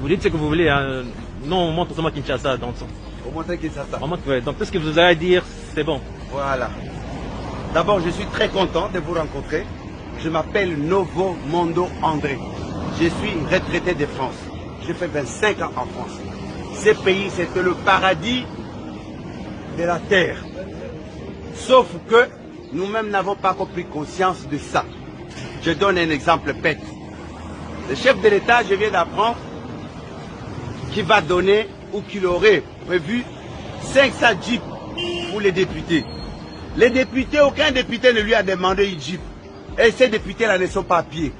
Vous dites ce que vous voulez, hein. Non, on montre seulement Kinshasa dans le son. Au moins Kinshasa. On montre, ouais. Donc tout ce que vous avez à dire, c'est bon. Voilà. D'abord, je suis très content de vous rencontrer. Je m'appelle Novo Mondo André. Je suis retraité de France. J'ai fait 25 ans en France. Ce pays, c'était le paradis de la terre. Sauf que nous-mêmes n'avons pas pris conscience de ça. Je donne un exemple bête. Le chef de l'État, je viens d'apprendre, qu'il va donner ou qu'il aurait prévu 500 jeeps pour les députés. Les députés, aucun député ne lui a demandé une jeep. Et ces députés-là ne sont pas à pied.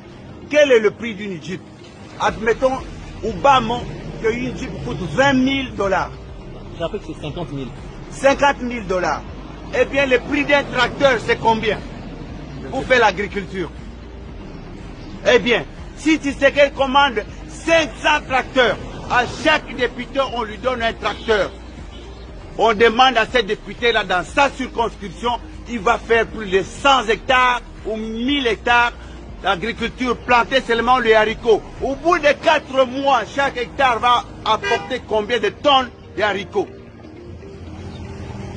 Quel est le prix d'une jeep? Admettons, au bas mot, qu'une jeep coûte 20 000 $. J'ai appris que c'est 50 000. 50 000 $. Eh bien, le prix d'un tracteur, c'est combien pour faire l'agriculture? Eh bien, si tu sais qu'elle commande 500 tracteurs, à chaque député, on lui donne un tracteur. On demande à ces députés-là, dans sa circonscription, il va faire plus de 100 hectares ou 1000 hectares d'agriculture, planter seulement les haricots. Au bout de 4 mois, chaque hectare va apporter combien de tonnes de haricots?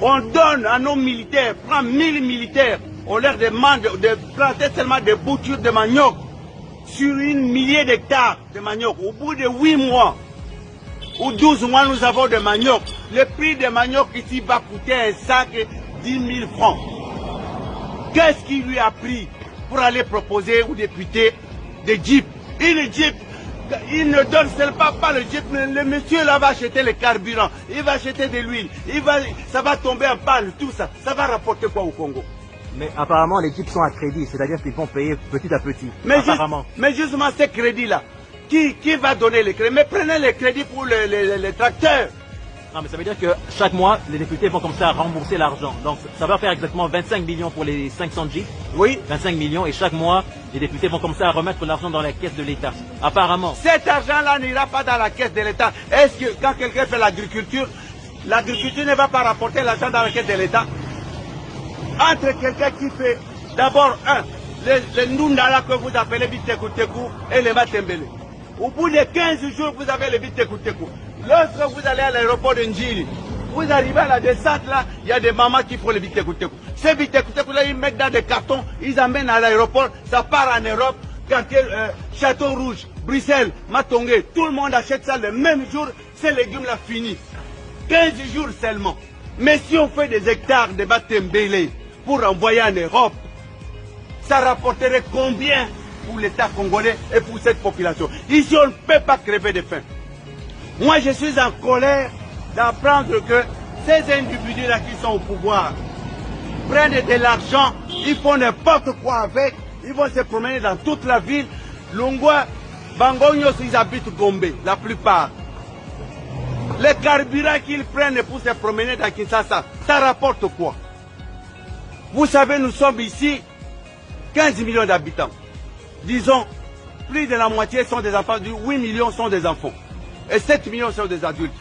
On donne à nos militaires, prend 1000 militaires, on leur demande de planter seulement des boutures de manioc sur une millier d'hectares de manioc. Au bout de 8 mois ou 12 mois, nous avons de manioc. Le prix de manioc ici va coûter un sac 10 000 francs. Qu'est-ce qu'il lui a pris pour aller proposer aux députés des jeeps? Une jeep, il ne donne seulement pas le jeep, le monsieur là va acheter le carburant, il va acheter de l'huile, ça va tomber en panne, tout ça. Ça va rapporter quoi au Congo? Mais apparemment, les jeeps sont à crédit, c'est-à-dire qu'ils vont payer petit à petit. Mais justement, ces crédits-là, qui va donner les crédits? Mais prenez les crédits pour les tracteurs. Non, mais ça veut dire que chaque mois, les députés vont comme ça rembourser l'argent. Donc, ça va faire exactement 25 millions pour les 500 jeeps. Oui. 25 millions. Et chaque mois, les députés vont comme ça remettre l'argent dans la caisse de l'État. Apparemment. Cet argent-là n'ira pas dans la caisse de l'État. Est-ce que quand quelqu'un fait l'agriculture ne va pas rapporter l'argent dans la caisse de l'État? Entre quelqu'un qui fait d'abord le Ndundala que vous appelez Bitekoutekou et le Matembele. Au bout de 15 jours, vous avez le Bitekoutekou. Lorsque vous allez à l'aéroport de Njili, vous arrivez à la descente là, il y a des mamans qui font le Bitekoutekou. Ces Bitekoutekou là, ils mettent dans des cartons, ils amènent à l'aéroport, ça part en Europe, quartier Château Rouge, Bruxelles, Matongé, tout le monde achète ça le même jour, ces légumes là finis. 15 jours seulement. Mais si on fait des hectares de Matembele pour envoyer en Europe, ça rapporterait combien pour l'État congolais et pour cette population? Ici, on ne peut pas crever de faim. Moi, je suis en colère d'apprendre que ces individus-là qui sont au pouvoir prennent de l'argent, ils font n'importe quoi avec, ils vont se promener dans toute la ville. Longwa, Bangonyos, ils habitent Gombe, la plupart. Les carburants qu'ils prennent pour se promener dans Kinshasa, ça rapporte quoi? Vous savez, nous sommes ici 15 millions d'habitants. Disons, plus de la moitié sont des enfants, 8 millions sont des enfants. Et 7 millions sont des adultes.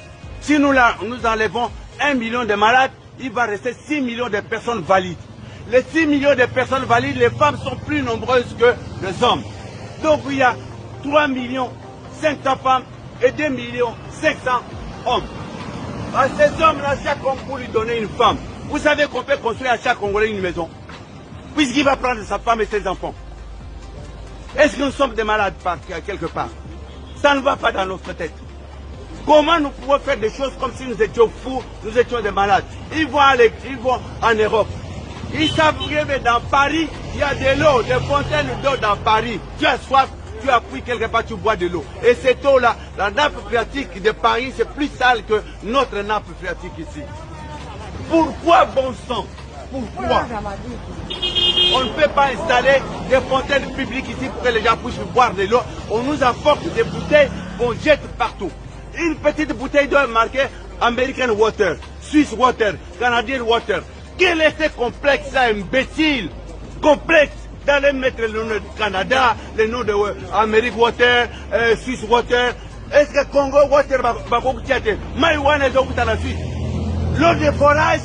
Si nous enlevons 1 million de malades, il va rester 6 millions de personnes valides. Les 6 millions de personnes valides, les femmes sont plus nombreuses que les hommes. Donc il y a 3 millions 500 femmes et 2 millions 500 hommes. À ces hommes-là, chaque homme pour lui donner une femme. Vous savez qu'on peut construire à chaque Congolais une maison, puisqu'il va prendre sa femme et ses enfants. Est-ce que nous sommes des malades quelque part? Ça ne va pas dans notre tête. Comment nous pouvons faire des choses comme si nous étions fous, nous étions des malades? Ils vont en Europe. Ils savent que dans Paris, il y a de l'eau, des fontaines d'eau dans Paris. Tu as soif, tu as pris quelque part, tu bois de l'eau. Et cette eau-là, la nappe phréatique de Paris, c'est plus sale que notre nappe phréatique ici. Pourquoi, bon sang? Pourquoi on ne peut pas installer des fontaines publiques ici pour que les gens puissent boire de l'eau? On nous apporte des bouteilles qu'on jette partout. Une petite bouteille doit marquer American Water, Swiss Water, Canadian Water. Quel est ce complexe là, imbécile? Complexe d'aller mettre le nom du Canada, le nom de American Water, Swiss Water. Est-ce que Congo Water va coûter? Maïwana est dans la Suisse. L'eau de forage,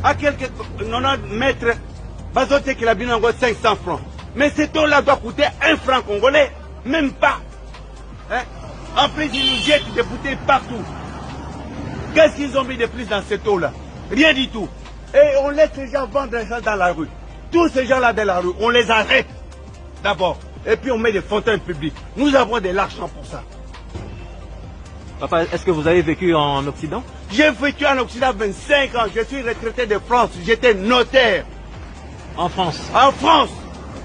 à quelques 90 mètres, va doter qu'il a bien encore 500 francs. Mais cette eau-là doit coûter 1 franc congolais, même pas. Hein? En plus, ils nous jettent des bouteilles partout. Qu'est-ce qu'ils ont mis de plus dans cette eau-là? Rien du tout. Et on laisse les gens vendre les gens dans la rue. Tous ces gens-là dans la rue, on les arrête d'abord. Et puis on met des fontaines publiques. Nous avons de l'argent pour ça. Papa, est-ce que vous avez vécu en Occident? J'ai vécu en Occident 25 ans. Je suis retraité de France. J'étais notaire. En France? En France.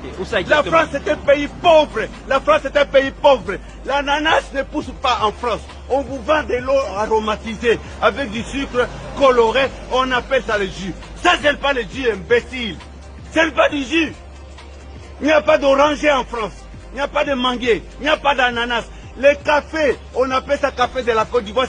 Okay. Où ça La exactement? France est un pays pauvre. La France est un pays pauvre. L'ananas ne pousse pas en France. On vous vend de l'eau aromatisée avec du sucre coloré. On appelle ça le jus. Ça, c'est pas le jus, imbécile. C'est pas du jus. Il n'y a pas d'oranger en France. Il n'y a pas de manguier. Il n'y a pas d'ananas. Le café, on appelle ça café de la Côte d'Ivoire.